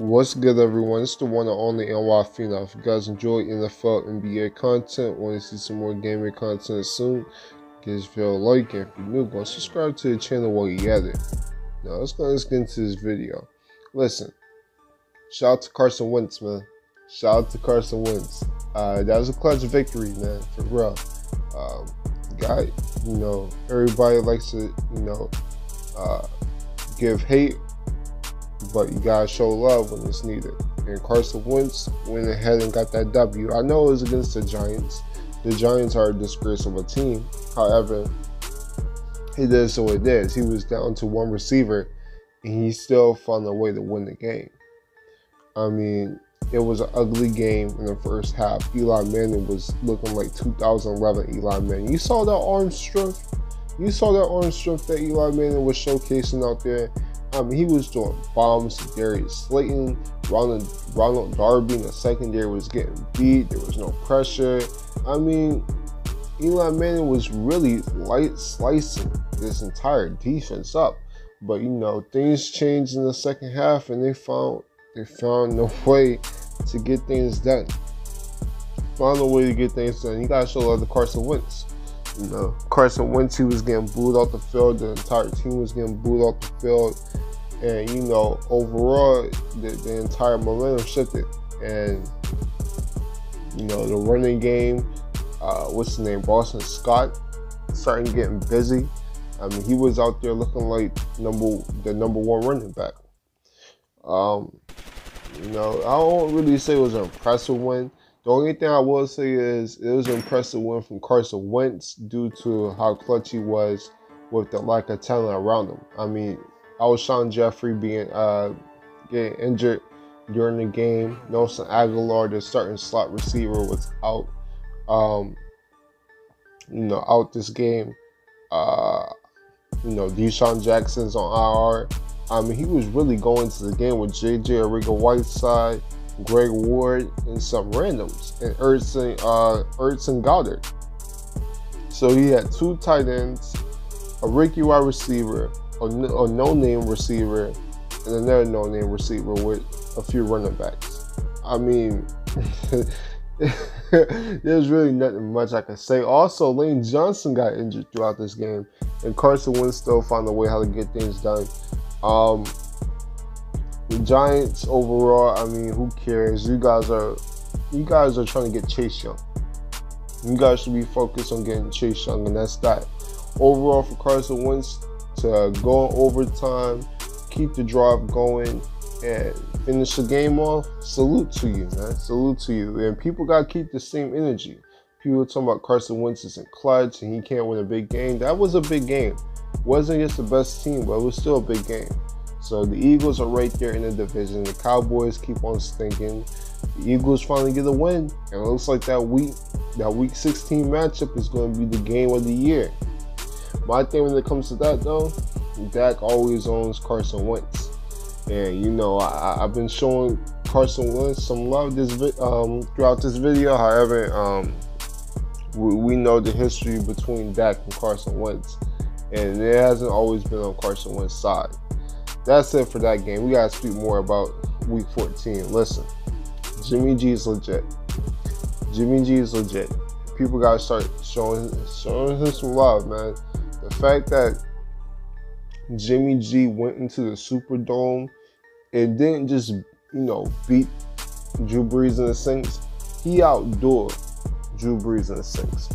What's good, everyone? It's the one and only NY Phenom. If you guys enjoy NFL NBA content, want to see some more gaming content soon, give this video a like, and if you're new, go and subscribe to the channel while you're at it. Now, let's get into this video. Listen, shout out to Carson Wentz, man. Shout out to Carson Wentz. That was a clutch victory, man, for real. Guy, everybody likes to, give hate, but you gotta show love when it's needed. And Carson Wentz went ahead and got that W. I know it was against the Giants. The Giants are a disgrace of a team. However, it is what it is. He was down to one receiver, and he still found a way to win the game. I mean, it was an ugly game in the first half. Eli Manning was looking like 2011 Eli Manning. You saw that arm strength? You saw that arm strength that Eli Manning was showcasing out there? I mean, he was doing bombs to Darius Slayton. Ronald Darby in the secondary was getting beat. There was no pressure. I mean, Eli Manning was really slicing this entire defense up. But, things changed in the second half, and they found a way to get things done. Found a way to get things done. You got to show love to Carson Wentz. Carson Wentz, he was getting booed off the field. The entire team was getting booed off the field. And, overall, the entire momentum shifted. And, the running game, what's his name, Boston Scott, started getting busy. I mean, he was out there looking like the number one running back. I don't really say it was an impressive win. The only thing I will say is it was an impressive win from Carson Wentz due to how clutch he was with the lack of talent around him. I mean, Alshon Jeffrey getting injured during the game. Nelson Aguilar, the starting slot receiver, was out. Out this game. Deshaun Jackson's on IR. I mean, he was really going to the game with J.J. Arcega-Whiteside, Greg Ward, and some randoms, and Ertz and Goddard. So he had two tight ends, a rookie wide receiver, a no-name receiver, and another no-name receiver with a few running backs. I mean, there's really nothing much I can say. Also, Lane Johnson got injured throughout this game, and Carson Wentz still found a way how to get things done. The Giants overall, I mean, who cares? You guys are trying to get Chase Young. You guys should be focused on getting Chase Young, and that's that. Overall, for Carson Wentz to go in overtime, keep the drive going, and finish the game off, salute to you, man. Salute to you. And people got to keep the same energy. People talking about Carson Wentz isn't clutch and he can't win a big game. That was a big game. Wasn't against the best team, but it was still a big game. So the Eagles are right there in the division. The Cowboys keep on stinking. The Eagles finally get a win. And it looks like that week 16 matchup is going to be the game of the year. My thing when it comes to that, though, Dak always owns Carson Wentz. And, I've been showing Carson Wentz some love throughout this video. However, we know the history between Dak and Carson Wentz. And it hasn't always been on Carson Wentz's side. That's it for that game. We got to speak more about Week 14. Listen, Jimmy G is legit. Jimmy G is legit. People got to start showing him some love, man. The fact that Jimmy G went into the Superdome and didn't just, beat Drew Brees and the Saints. He outdoored Drew Brees and the Saints.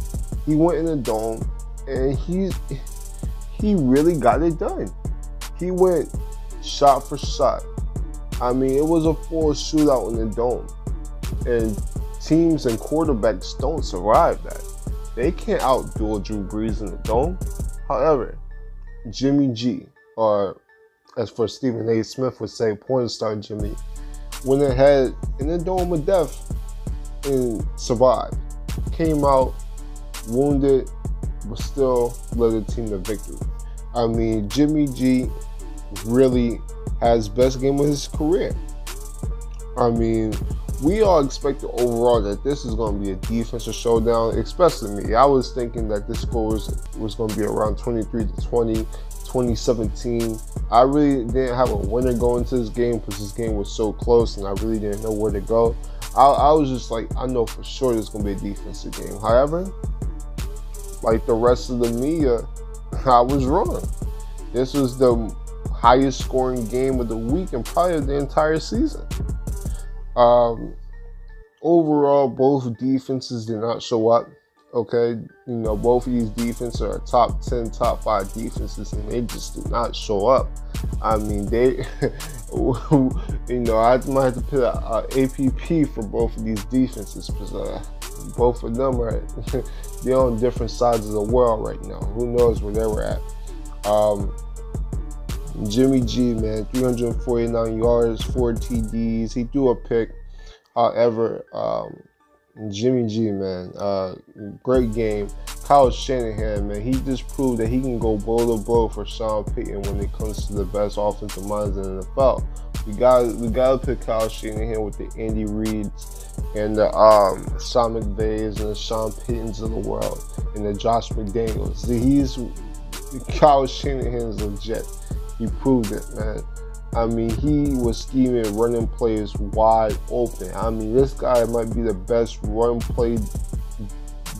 He went in the dome and he really got it done. He went shot for shot. I mean, it was a full shootout in the dome. And teams and quarterbacks don't survive that. They can't outduel Drew Brees in the dome. However, Jimmy G, or as for Stephen A. Smith would say, porn star Jimmy, went ahead in the dome of death and survived. Came out wounded, but still led the team to victory. I mean, Jimmy G really has best game of his career. I mean, we all expected overall that this is going to be a defensive showdown, especially me. I was thinking that this score was going to be around 23-20, 2017. I really didn't have a winner going into this game because this game was so close and I really didn't know where to go. I was just like, I know for sure this is going to be a defensive game. However, like the rest of the media, I was wrong. This was the highest scoring game of the week and probably the entire season. Overall, both defenses did not show up. Okay, you know, both of these defenses are top 10, top 5 defenses, and they just did not show up. I mean, they, you know, I might have to put a APP for both of these defenses because both of them are they're on different sides of the world right now. Who knows where they were at? Jimmy G, man, 349 yards, 4 TDs. He threw a pick. However, Jimmy G, man, great game. Kyle Shanahan, man, he just proved that he can go blow to blow for Sean Payton when it comes to the best offensive minds in the NFL. We gotta put Kyle Shanahan with the Andy Reids and the Sean McVays and the Sean Paytons of the world and the Josh McDaniels. Kyle Shanahan is legit. He proved it, man. I mean, he was scheming running plays wide open. I mean, this guy might be the best run play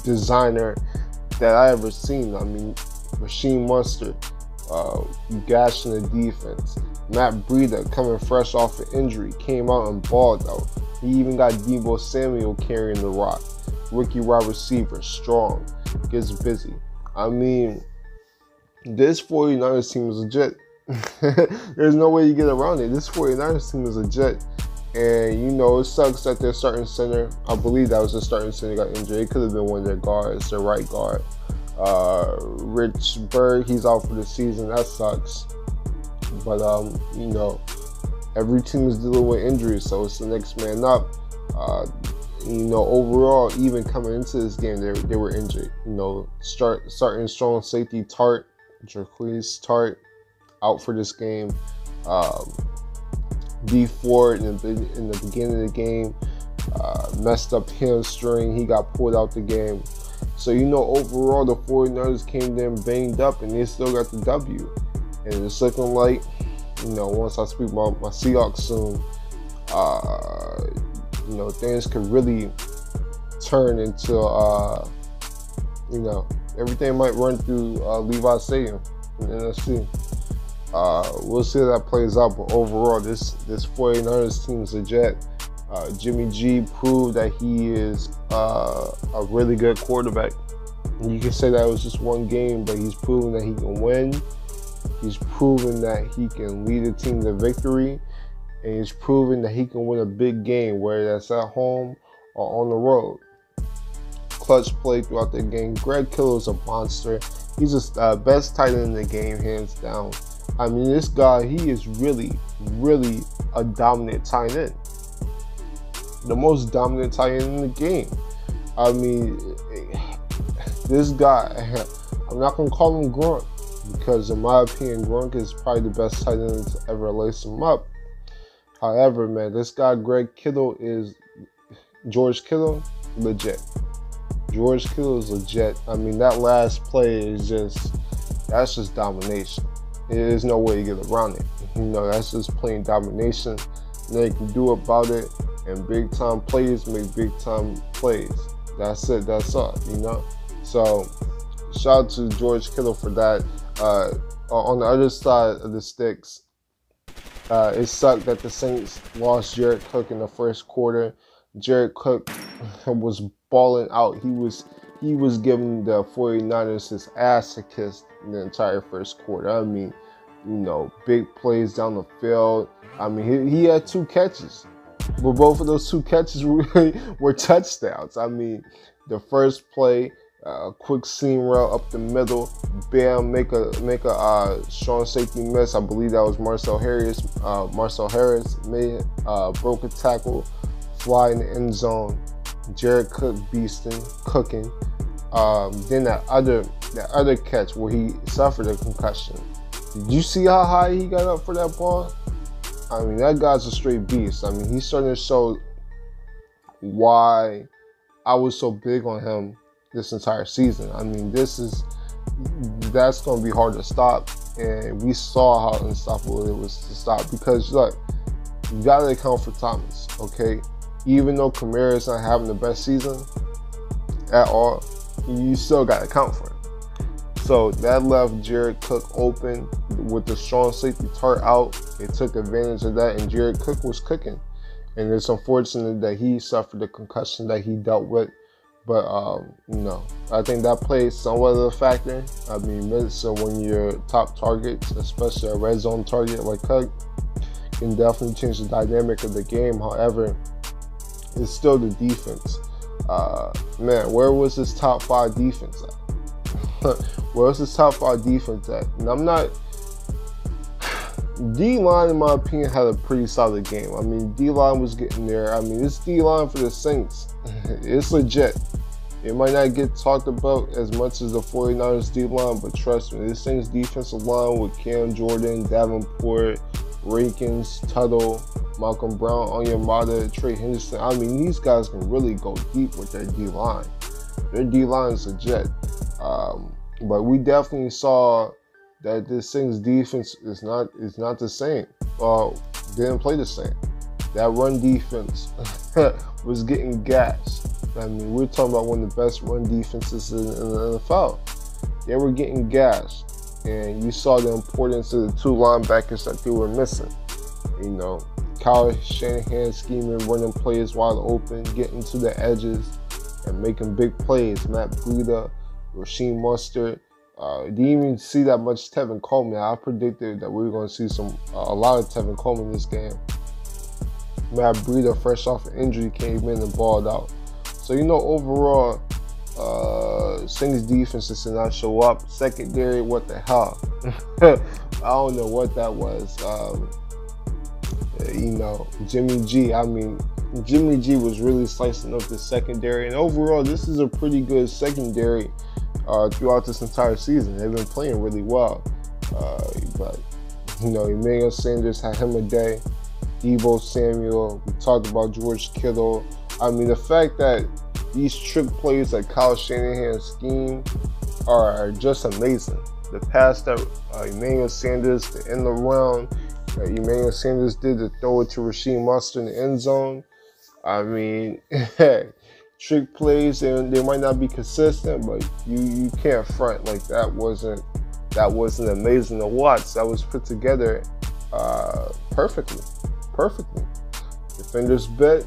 designer that I ever seen. I mean, Machine Mustard, gashing the defense. Matt Breida, coming fresh off an injury, came out and balled out. He even got Deebo Samuel carrying the rock. Rookie wide receiver, strong, gets busy. I mean, this 49ers team is legit. There's no way you get around it. This 49ers team is legit. And, you know, it sucks that their starting center, I believe that was their starting center, got injured. It could have been one of their guards, their right guard. Rich Berg, he's out for the season. That sucks. But, you know, every team is dealing with injuries, so it's the next man up. You know, overall, even coming into this game, they were injured. You know, starting strong safety Jaquez Tart, out for this game. D Ford in the beginning of the game messed up hamstring. He got pulled out the game. So, you know, overall, the 49ers came there banged up, and they still got the W. And it's looking like, you know, once I speak about my Seahawks soon, you know, things could really turn into, you know, everything might run through Levi Stadium in the NFC. We'll see how that plays out, but overall, this 49ers team is legit. Jimmy G proved that he is a really good quarterback. You can say that it was just one game, but he's proven that he can win. He's proven that he can lead a team to victory, and he's proven that he can win a big game, whether that's at home or on the road. Clutch play throughout the game. Greg Kittle's a monster. He's the best tight end in the game, hands down. I mean, this guy, he is really, really a dominant tight end. The most dominant tight end in the game. I mean, this guy, I'm not going to call him Gronk, because in my opinion, Gronk is probably the best tight end to ever lace him up. However, man, this guy, George Kittle, legit. George Kittle is legit. I mean, that last play is that's just domination. There's no way to get around it. You know, that's just plain domination. They can do about it, and big time players make big time plays. That's it. That's all. You know. So, shout out to George Kittle for that. On the other side of the sticks, it sucked that the Saints lost Jared Cook in the first quarter. Jared Cook was balling out. He was giving the 49ers his ass to kiss the entire first quarter. I mean, you know, big plays down the field. I mean, he had 2 catches, but both of those 2 catches were touchdowns. I mean, the first play, quick seam route up the middle, bam, make a strong safety miss. I believe that was Marcel Harris. Broke a tackle, fly in the end zone. Jared Cook cooking. Then that other catch where he suffered a concussion. Did you see how high he got up for that ball? I mean, that guy's a straight beast. I mean, he's starting to show why I was so big on him this entire season. I mean, that's going to be hard to stop. and we saw how unstoppable it was to stop. Because look, you got to account for Thomas, okay? Even though Kamara is not having the best season at all, you still got to account for him. So that left Jared Cook open with the strong safety Tart out. They took advantage of that, and Jared Cook was cooking. And it's unfortunate that he suffered the concussion that he dealt with. But, I think that plays somewhat of a factor. I mean, so when you're top targets, especially a red zone target like Cook, can definitely change the dynamic of the game. However, it's still the defense. Man, where was this top 5 defense at? Where was this top 5 defense at? And I'm not... D-line, in my opinion, had a pretty solid game. I mean, D-line was getting there. I mean, this D-line for the Saints, it's legit. It might not get talked about as much as the 49ers D-line, but trust me, this Saints defensive line with Cam Jordan, Davenport, Rankins, Tuttle, Malcolm Brown, Onyemata, Trey Henderson. I mean, these guys can really go deep with their D-line. Their D-line is legit. But we definitely saw that this Saints defense is not the same. Didn't play the same. That run defense was getting gassed. I mean, we're talking about one of the best run defenses in the NFL. They were getting gassed, and you saw the importance of the 2 linebackers that they were missing. You know, Kyle Shanahan scheming, running plays wide open, getting to the edges, and making big plays. Matt Breida, Rasheed Mostert. Didn't even see that much Tevin Coleman. I predicted that we were going to see a lot of Tevin Coleman this game. Matt Breida, fresh off an injury, came in and balled out. So, overall, Saints defense did not show up. Secondary, what the hell? I don't know what that was. Jimmy G. I mean, Jimmy G was really slicing up the secondary. And overall, this is a pretty good secondary throughout this entire season. They've been playing really well. But, Emmanuel Sanders had him a day. Deebo Samuel. We talked about George Kittle. I mean, the fact that these trick plays that Kyle Shanahan's scheme are just amazing. The pass that Emmanuel Sanders to end the round, Emmanuel Sanders did to throw it to Rasheed Mostert in the end zone. I mean, trick plays, and they might not be consistent, but you can't front like that wasn't amazing to watch. That was put together perfectly. Defenders bit.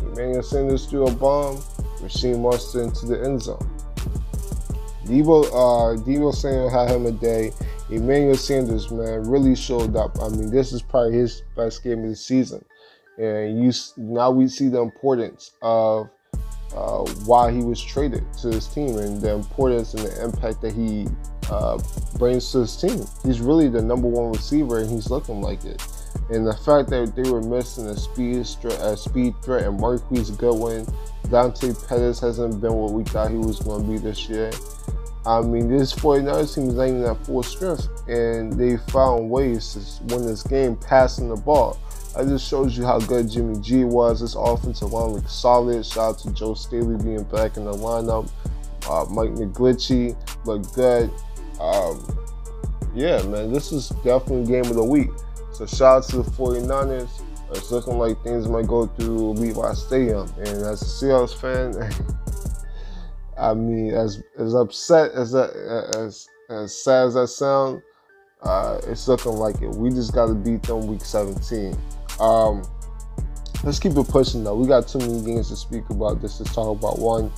Emmanuel Sanders threw a bomb. Rasheed Mostert into the end zone. Deebo Samuel had him a day. Emmanuel Sanders, man, really showed up. I mean, this is probably his best game of the season. And now we see the importance of why he was traded to his team and the importance and the impact that he brings to his team. He's really the #1 receiver, and he's looking like it. And the fact that they were missing a speed threat and Marquise Goodwin, Dante Pettis hasn't been what we thought he was going to be this year. I mean, this 49ers team is not even at full strength, and they found ways to win this game passing the ball. That just shows you how good Jimmy G was. This offensive line looks solid. Shout out to Joe Staley being back in the lineup. Mike McGlinchey looked good. Yeah, man, this is definitely game of the week. So shout out to the 49ers. It's looking like things might go through Levi Stadium. And as a Seahawks fan, I mean, as upset as sad as that sounds, it's looking like it. We just got to beat them week 17. Let's keep it pushing though. We got too many games to speak about. Let's talk about one.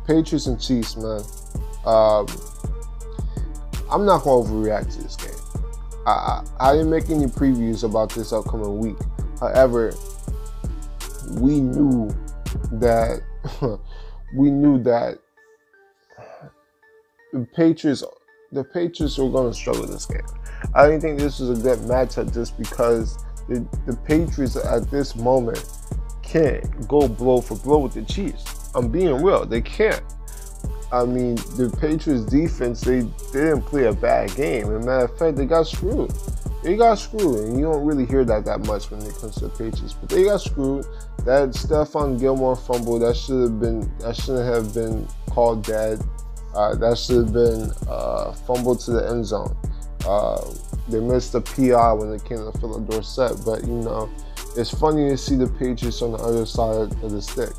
Patriots and Chiefs, man. I'm not going to overreact to this game. I didn't make any previews about this upcoming week. However, we knew that the Patriots were going to struggle this game. I didn't think this was a good matchup just because the Patriots at this moment can't go blow for blow with the Chiefs. I'm being real. They can't. I mean, the Patriots defense, they didn't play a bad game. As a matter of fact, they got screwed. And you don't really hear that much when it comes to the Patriots. But they got screwed. That Stephon Gilmore fumble, that shouldn't have been called dead. That should have been fumbled to the end zone. They missed the PI when it came to Philip Dorsett, but you know, it's funny to see the Patriots on the other side of the stick.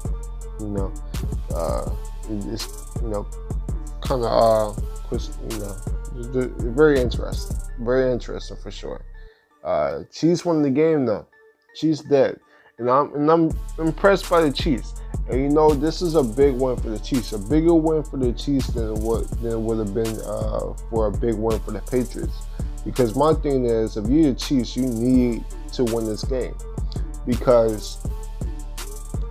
You know, it's kind of very interesting for sure. Chiefs won the game though. Chiefs did, and I'm impressed by the Chiefs. And you know, this is a big win for the Chiefs, a bigger win for the Chiefs than it would have been for a big win for the Patriots. Because my thing is, if you're the Chiefs, you need to win this game. Because,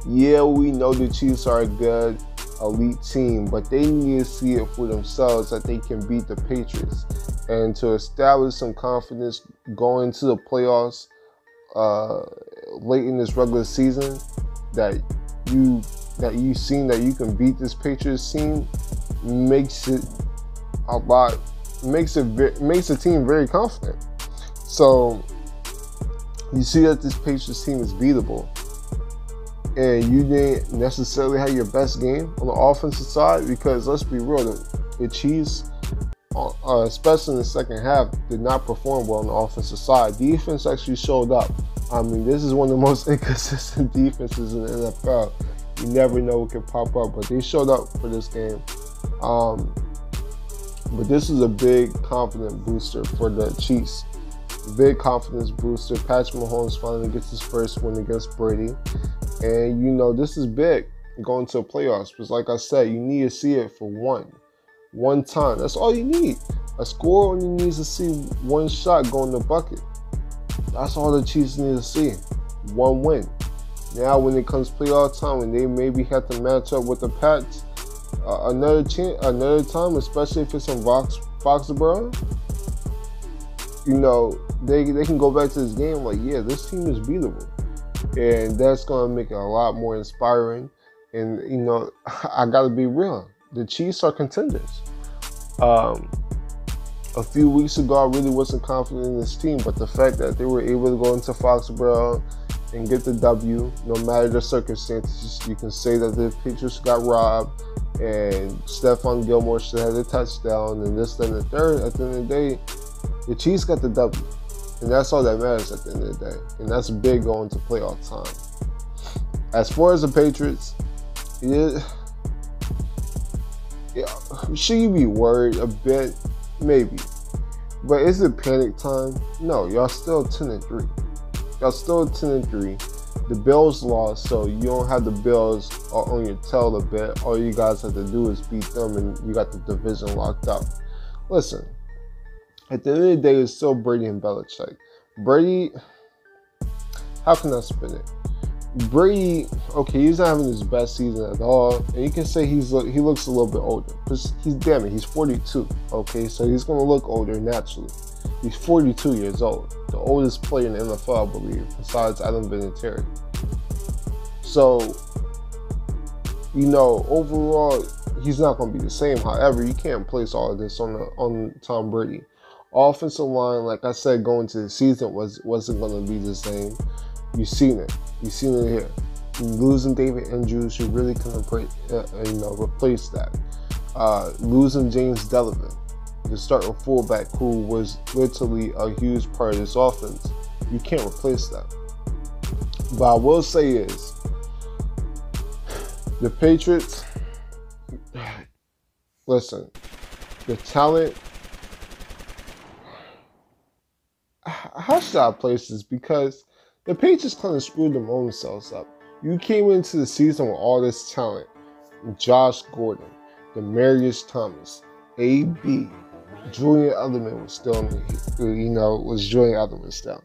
yeah, we know the Chiefs are a good elite team, but they need to see it for themselves that they can beat the Patriots. And to establish some confidence going into the playoffs late in this regular season, that you've seen that you can beat this Patriots team, makes it a lot. Makes the team very confident. So you see that this Patriots team is beatable, and you didn't necessarily have your best game on the offensive side, because let's be real, the Chiefs, especially in the second half, did not perform well on the offensive side. Defense actually showed up. I mean, this is one of the most inconsistent defenses in the NFL. You never know what can pop up, but they showed up for this game. But this is a big confidence booster for the Chiefs. Big confidence booster. Patrick Mahomes finally gets his first win against Brady. And, you know, this is big going to the playoffs. Because, like I said, you need to see it for one time. That's all you need. A scorer only needs to see one shot go in the bucket. That's all the Chiefs need to see. One win. Now, when it comes playoff time, when they maybe have to match up with the Pats, another time, especially if it's in Foxborough, you know, they can go back to this game like, yeah, this team is beatable. And that's going to make it a lot more inspiring. And, you know, I got to be real. The Chiefs are contenders. A few weeks ago, I really wasn't confident in this team, but the fact that they were able to go into Foxborough and get the W, no matter the circumstances, you can say that the Patriots got robbed and Stephon Gilmore should have had a touchdown and this, then the third. At the end of the day, the Chiefs got the W. And that's all that matters at the end of the day. And that's big going to playoff time. As far as the Patriots, should you be worried a bit? Maybe. But is it panic time? No, y'all still 10-3. Y'all still 10-3. The Bills lost, so you don't have the Bills on your tail a bit. All you guys have to do is beat them, and you got the division locked up. Listen, at the end of the day, it's still Brady and Belichick. Brady, how can I spin it? Brady, okay, he's not having his best season at all, and you can say he looks a little bit older, because he's 42, okay, so he's going to look older naturally. He's 42 years old, the oldest player in the NFL, I believe, besides Adam Vinatieri. So, you know, overall, he's not going to be the same. However, you can't place all of this on Tom Brady. Offensive line, like I said, going to the season wasn't going to be the same. You've seen it. You've seen it here. Losing David Andrews, you really couldn't replace that. Losing James Delavan, the starting fullback, who was literally a huge part of this offense. You can't replace that. But I will say is, the Patriots, listen, the talent, how should I place this? Because the Patriots kind of screwed their own selves up. You came into the season with all this talent. Josh Gordon, Demaryius Thomas, A.B., Julian Edelman was still, was Julian Edelman still.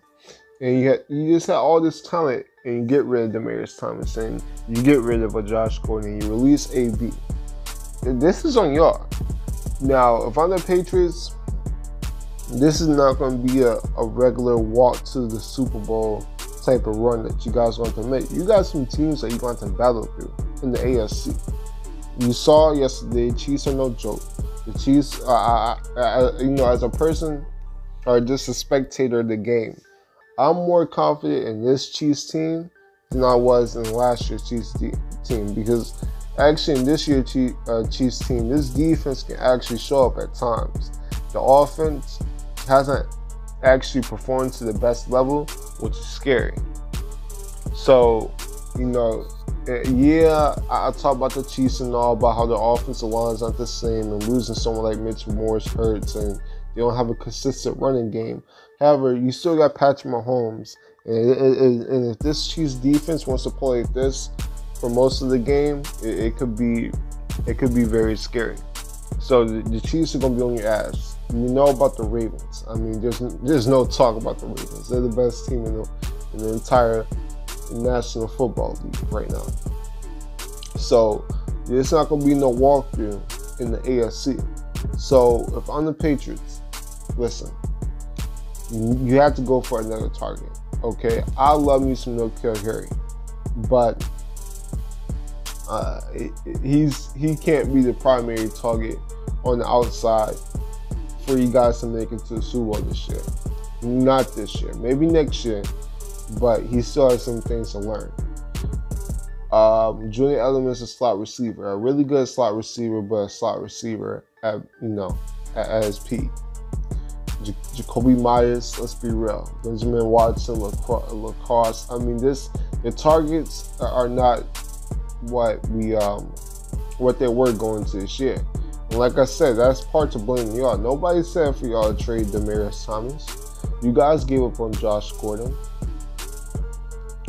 And you just had all this talent, and you get rid of Demaryius Thomas, and you get rid of a Josh Gordon, and you release A.B. This is on y'all. Now, if I'm the Patriots, this is not going to be a regular walk to the Super Bowl type of run that you guys want to make. You got some teams that you're going to battle through in the AFC. You saw yesterday, Chiefs are no joke. The Chiefs, as a person or just a spectator of the game, I'm more confident in this Chiefs team than I was in last year's Chiefs team, because actually in this year's Chiefs team, this defense can actually show up at times. The offense hasn't actually performed to the best level, which is scary. So, you know, yeah, I talk about the Chiefs and all, about how their offensive lines aren't the same, and losing someone like Mitch Morse hurts, and they don't have a consistent running game. However, you still got Patrick Mahomes, and if this Chiefs defense wants to play like this for most of the game, it could be very scary. So the Chiefs are going to be on your ass. You know about the Ravens. I mean, there's no talk about the Ravens. They're the best team in the entire National Football League right now. So there's not going to be no walkthrough in the AFC. So if I'm the Patriots, listen, you have to go for another target. Okay, I love me some No-Kill Harry, but he can't be the primary target on the outside for you guys to make it to the Super Bowl this year. Not this year, maybe next year, but he still has some things to learn. Julian Edelman is a slot receiver, a really good slot receiver, but a slot receiver at his peak. Jacoby Myers, let's be real. Benjamin Watson, Lacoste. I mean, the targets are not what they were going to this year. And like I said, that's part to blame y'all. Nobody said for y'all to trade Demaryius Thomas. You guys gave up on Josh Gordon.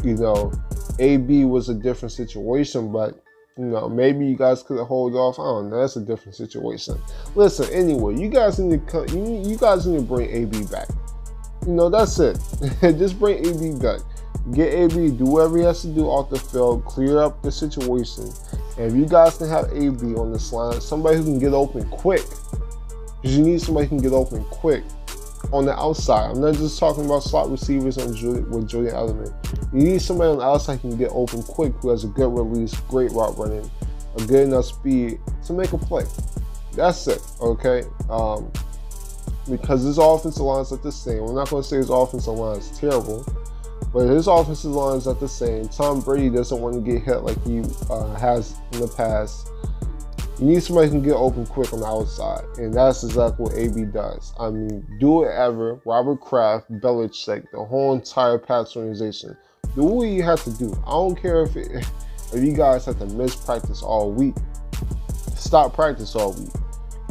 You know, AB was a different situation, but you know, maybe you guys could hold off. I don't know. That's a different situation. Listen, anyway, you guys need to bring AB back. You know, that's it. Just bring AB back. Get AB, do whatever he has to do off the field, clear up the situation. And if you guys can have AB on this line, somebody who can get open quick, because you need somebody who can get open quick on the outside. I'm not just talking about slot receivers with Julian Edelman. You need somebody on the outside who can get open quick, who has a good release, great route running, a good enough speed to make a play. That's it, okay? Because his offensive line is not the same. I'm not going to say his offensive line is terrible, but his offensive line is not the same. Tom Brady doesn't want to get hit like he has in the past. You need somebody who can get open quick on the outside, and that's exactly what AB does. I mean, do it ever. Robert Kraft, Belichick, the whole entire Pats organization. Do what you have to do. I don't care if you guys have to miss practice all week. Stop practice all week.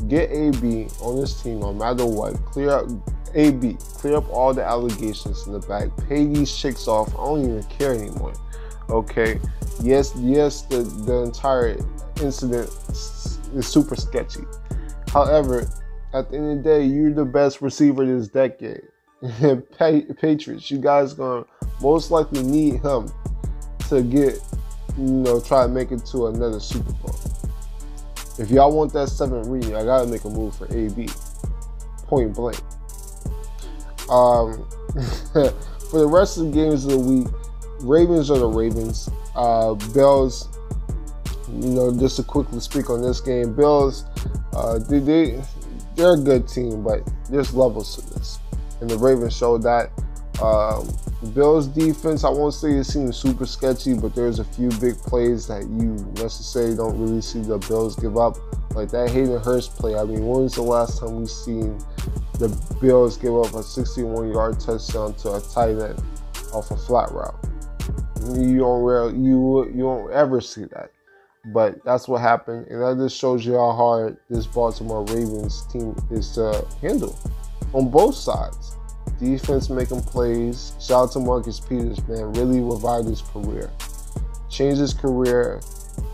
Get AB on this team no matter what. Clear up AB. Clear up all the allegations in the back. Pay these chicks off. I don't even care anymore. Okay. Yes, the entire incident is super sketchy. However, at the end of the day, you're the best receiver this decade. Patriots, you guys gonna most likely need him to get, try to make it to another Super Bowl. If y'all want that 7th ring, I gotta make a move for AB. Point blank. For the rest of the games of the week, Ravens are the Ravens. Bills, just to quickly speak on this game, Bills, they're a good team, but there's levels to this. And the Ravens showed that. Bills defense, I won't say it seems super sketchy, but there's a few big plays that you necessarily don't really see the Bills give up. Like that Hayden Hurst play. I mean, when was the last time we seen the Bills give up a 61-yard touchdown to a tight end off a flat route? You don't ever see that. But that's what happened, and that just shows you how hard this Baltimore Ravens team is to handle on both sides. Defense making plays. Shout out to Marcus Peters, man. Really revived his career. Changed his career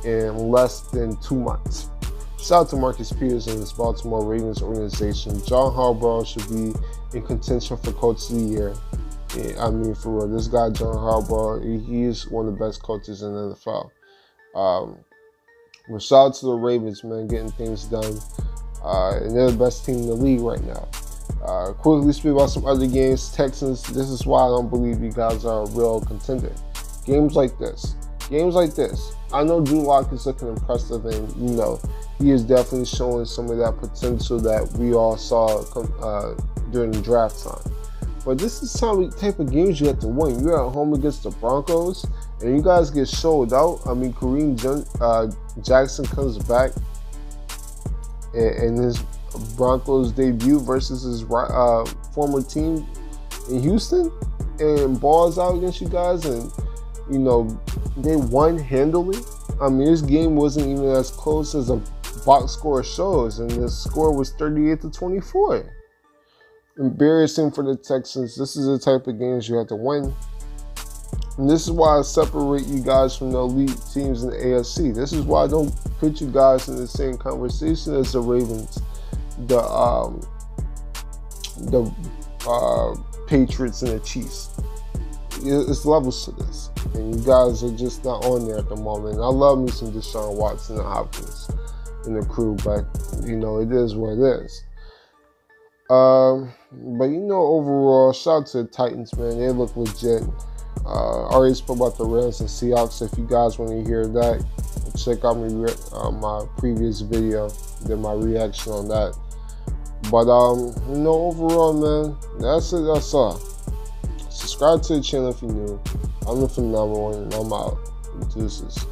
in less than 2 months. Shout out to Marcus Peters and this Baltimore Ravens organization. John Harbaugh should be in contention for Coach of the Year. Yeah, I mean, for real, this guy, John Harbaugh, he is one of the best coaches in the NFL. But shout out to the Ravens, man, getting things done. And they're the best team in the league right now. Quickly speak about some other games. Texans, this is why I don't believe you guys are a real contender. Games like this. I know Drew Lock is looking impressive, and, he is definitely showing some of that potential that we all saw during the draft time. But this is the type of games you have to win. You're at home against the Broncos, and you guys get showed out. I mean, Kareem Jackson comes back, and Broncos debut versus his former team in Houston and balls out against you guys, and you know they won handily. I mean, this game wasn't even as close as a box score shows, and the score was 38-24. Embarrassing for the Texans. This is the type of games you have to win. And this is why I separate you guys from the elite teams in the AFC. This is why I don't put you guys in the same conversation as the Ravens, the Patriots, and the Chiefs. It's levels to this, and you guys are just not on there at the moment. I love me some Deshaun Watson and Hopkins and the crew, but you know it is what it is. But you know, overall, shout out to the Titans, man. They look legit. I already spoke about the Rams and Seahawks. If you guys want to hear that, check out my previous video, did my reaction on that. But you know, overall, man, that's it. That's all. Subscribe to the channel if you're new. I'm the phenomenal one, and I'm out. Deuces.